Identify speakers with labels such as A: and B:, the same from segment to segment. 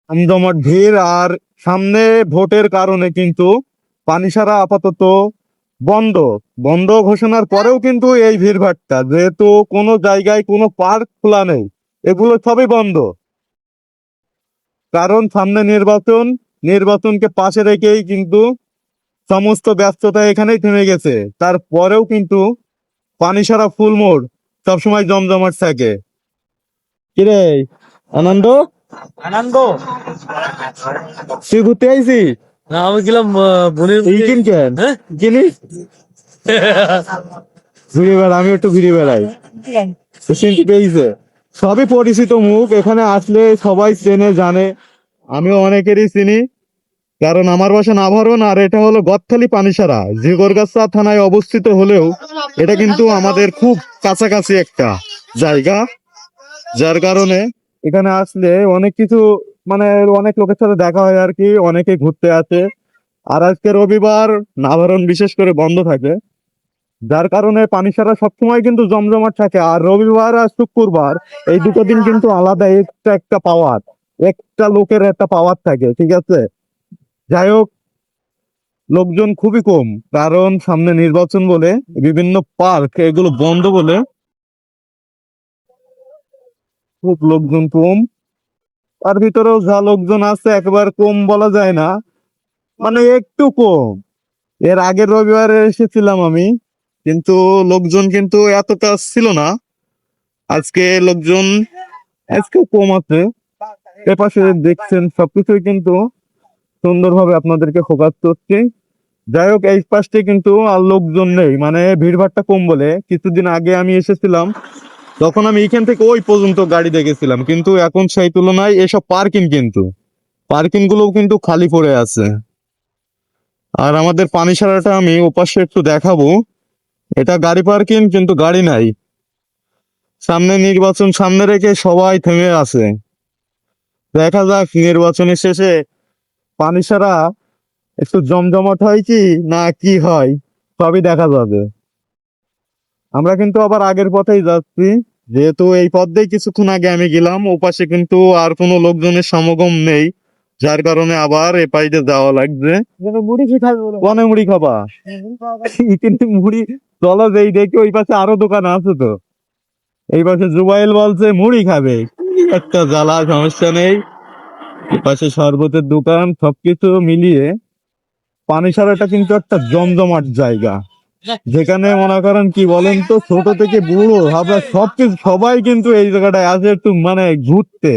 A: জমজমাট ভিড়। আর সামনে ভোটের কারণে কিন্তু পানিসারা আপাতত বন্ধ। বন্ধ ঘোষণার পরেও কিন্তু এই ভিড়ভাট্টা, যেহেতু কোনো জায়গায় কোনো পার্ক খোলা নেই, এগুলো সবই বন্ধ। কারণ সামনে নির্বাচন, নির্বাচনকে পাশে রেখেই কিন্তু সমস্ত ব্যস্ততা এখানেই থেমে গেছে। তারপরেও কিন্তু পানিসারা ফুল মোড় সবসময় জমজমাট থাকে। কিরে আনন্দ,
B: আনন্দ
A: তুই ঘুরতে আইসি?
B: না, আমি গেলাম বোনের
A: এই কিনকেন
B: হ্যাঁ
A: জিনিস ঘুরে বেড়া, আমি একটু ঘুরে বেড়াই। তো চিনতে পেয়েছে, সবই পরিচিত মুখ, এখানে আসলে সবাই চেনে জানে। আমিও অনেকেরই চিনি, কারণ আমার বাসা নাভারণ আর এটা হলো গদখালি পানিসারা। জিগরগাছা থানায় অবস্থিত হলেও এটা কিন্তু আমাদের খুব কাছাকাছি একটা জায়গা, যার কারণে এখানে আসলে অনেক কিছু, মানে অনেক লোকের সাথে দেখা হয় আর কি, অনেকে ঘুরতে আসে। আর আজকে রবিবার, নাভারণ বিশেষ করে বন্ধ থাকে, যার কারণে পানিসারা সবসময় কিন্তু জমজমাট থাকে। আর রবিবার আর শুক্রবার এই দুটো দিন কিন্তু আলাদা একটা একটা পাওয়ার, একটা লোকের একটা পাওয়ার থাকে, ঠিক আছে। যাই হোক, লোকজন খুবই কম, কারণ সামনে নির্বাচন বলে বিভিন্ন পার্ক এগুলো বন্ধ বলে খুব লোকজন কম। তার ভিতরেও যা লোকজন আছে একবার কম বলা যায় না, মানে একটু কম। এর আগের রবিবারে এসেছিলাম আমি, কিন্তু লোকজন কিন্তু এতটা ছিল না। আজকে লোকজন আজকে কম আছে। এপাশে দেখছেন সবকিছুই কিন্তু সুন্দরভাবে আপনাদেরকে ফোকাস করছি। যাই হোক, এই পাশে কিন্তু আর লোকজন নেই, মানে ভিড়ভাড়টা কম বলে। কিছুদিন আগে আমি এসেছিলাম, তখন আমি এখান থেকে ওই পর্যন্ত গাড়ি দেখেছিলাম, কিন্তু এখন সেই তুলনায় এসব পার্কিং, কিন্তু পার্কিং গুলোও কিন্তু খালি পড়ে আছে। আর আমাদের পানিসারাটা আমি ওপাশে একটু দেখাবো, এটা গাড়ি পার্কিং কিন্তু গাড়ি নাই। সামনে নির্বাচন সামনে রেখে সবাই থেমে আছে। দেখা যাক নির্বাচনের শেষে পানিসারা একটু জমজমাট হয় কি না কি হয়, সবই দেখা যাবে। আমরা কিন্তু আবার আগের পথেই যাচ্ছি, যেহেতু এই পথ দিয়ে কিছুক্ষণ আগে আমি গেলাম, ওপাশে কিন্তু আর কোনো লোকজনের সমাগম নেই, যার কারণে আবার এ পাইতে যাওয়া লাগবে। মুড়ি কি খাবে? কোনে মুড়ি খাবা? কিন্তু মুড়ি, চলো যেই দেখি ওই পাশে আরো দোকান আছে তো। এই পাশে জুবাইল বলছে মুড়ি খাবে, কি একটা জ্বালা, সমস্যা নেই। এই পাশে শরবতের দোকান, সবকিছু মিলিয়ে পানিসারাটা কিন্তু একটা জমজমাট জায়গা, যেখানে মনে করেন কি বলেন তো, ছোট থেকে বুড়ো আমরা সবকিছু সবাই কিন্তু এই জায়গাটায় আসে একটু মানে ঘুরতে।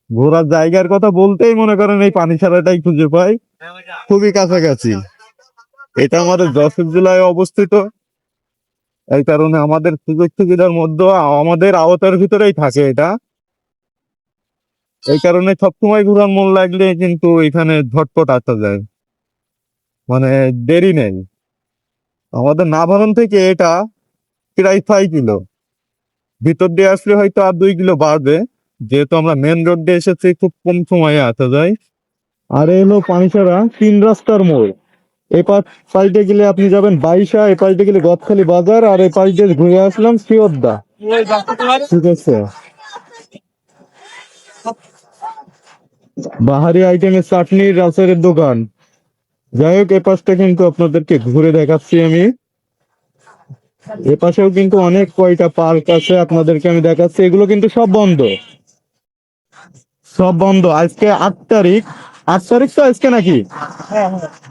A: ঘোরার জায়গার কথা বলতেই মনে করেন এই পানিসারাটাই খুঁজে পাই, খুবই কাছাকাছি। এটা আমাদের যশোর জেলায় অবস্থিত, এই কারণে আমাদের সুযোগ সুবিধার মধ্যে আমাদের আওতার ভিতরেই থাকে এটা। এই কারণে সবসময় ঘোরার মন লাগলে কিন্তু এখানে ঝটপট আসা যায়, মানে দেরি নেই। আমাদের নাভারণ থেকে এটা প্রায় 6 কিলো, ভিতর দিয়ে আসলে হয়তো আর 2 কিলো বাড়বে, যেহেতু আমরা মেন রোড দিয়ে এসেছি, খুব কম সময়ে আসা যায়। আর এলো পানিসারা 3 রাস্তার মোড়। এই সাইডে গেলে আপনি যাবেন বাইশা, এই পাশে গেলে গদখালি বাজার, আর এই পাশ দিয়ে ঘুরে আসলাম শিওরদা, ঠিক আছে। বাহারি আইটেমের চাটনির আচারের দোকান। যাই হোক, এ পাশটা কিন্তু আপনাদেরকে ঘুরে দেখাচ্ছি আমি। এ পাশেও কিন্তু অনেক কয়টা পার্ক আছে, আপনাদেরকে আমি দেখাচ্ছি। এগুলো কিন্তু সব বন্ধ, সব বন্ধ। আজকে 8 তারিখ, 8 তারিখ তো আজকে নাকি?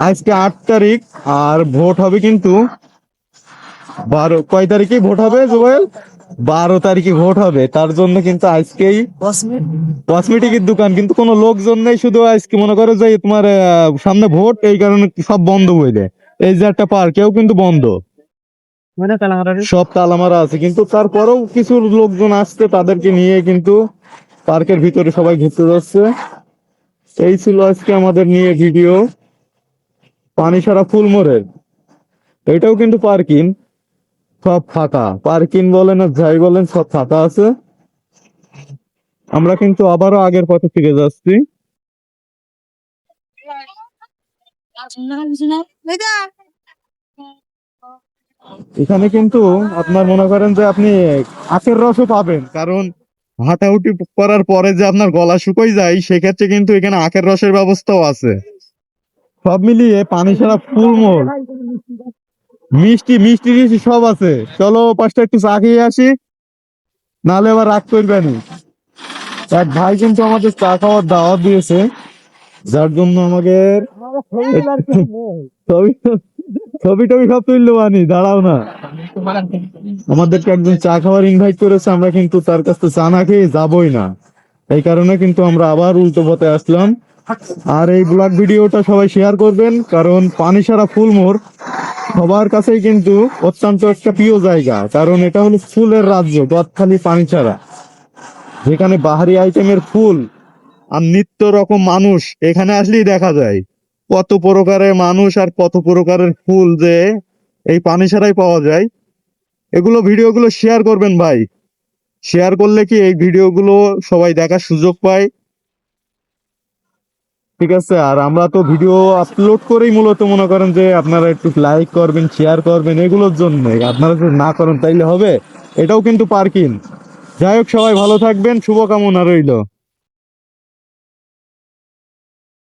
A: আজকে 8 তারিখ, আর ভোট হবে কিন্তু 12, কয় তারিখে ভোট হবে জুয়েল? 12 তারিখে ভোট হবে, তার জন্য কিন্তু আজকেই কসমেটিকের দোকান কিন্তু কোনো লোকজন নেই, শুধু আজকে মনে করো যে তোমার সামনে ভোট, এই কারণে সব বন্ধ হয়ে যায়। এই যে একটা পার্কেও কিন্তু বন্ধ, সব তালামারা আছে, কিন্তু তারপরেও কিছু লোকজন আসছে, তাদেরকে নিয়ে কিন্তু পার্কের ভিতরে সবাই ঘুরতে যাচ্ছে। এই ছিল আজকে আমাদের নিয়ে ভিডিও পানিসারা ফুলমোড়ের। এটাও কিন্তু পার্কিং, সব ফাঁকা, পার্কিং বলেন আর যাই বলেন সব ফাঁকা আছে। আমরা কিন্তু আবারও আগের পথে ফিরে যাচ্ছি। এখানে কিন্তু আপনার মনে করেন যে আপনি আখের রসও পাবেন, কারণ হাঁটাহুটি করার পরে যে আপনার গলা শুকিয়ে যায়, সেক্ষেত্রে কিন্তু এখানে আখের রসের ব্যবস্থাও আছে। সব মিলিয়ে পানি ছাড়া ফুল মোড়, মিষ্টি মিষ্টি টিষ্টি সব আছে। চলো পাঁচটা একটু চা খেয়ে আসি, নাহলে আবার রাগ করবেনি। এক ভাই কিন্তু আমাদের চা খাওয়ার দাওয়াত দিয়েছে, যার জন্য আমাকে ছবি ছবি টবি সব তুললো বানি, দাঁড়াও না। আমাদেরকে একজন চা খাওয়ার ইনভাইট করেছে, আমরা কিন্তু তার কাছে চা না খেয়ে যাবোই না। এই কারণে কিন্তু আমরা আবার উল্টো পথে আসলাম। আর এই ব্লগ ভিডিওটা সবাই শেয়ার করবেন, কারণ পানিসারা ফুলমোড় সবার কাছেই কিন্তু অত্যন্ত একটা প্রিয় জায়গা, কারণ এটা হলো ফুলের রাজ্য, গদখালি পানিসারা, যেখানে বাহারি আইটেমের ফুল আর নিত্য রকম মানুষ এখানে আসলেই দেখা যায়। কত প্রকারের মানুষ আর কত প্রকারের ফুল যে এই পানিসারায় পাওয়া যায়। এগুলো ভিডিওগুলো শেয়ার করবেন ভাই, শেয়ার করলে কি এই ভিডিওগুলো সবাই দেখার সুযোগ পায়। ঠিক আছে, আর আমরা তো ভিডিও আপলোড করেই মূলত মনে করেন যে আপনারা একটু লাইক করবেন, শেয়ার করবেন, এগুলোর জন্য। আপনারা যদি না করেন তাইলে হবে? এটাও কিন্তু পার্কিং। যাই হোক, সবাই ভালো থাকবেন, শুভকামনা রইল।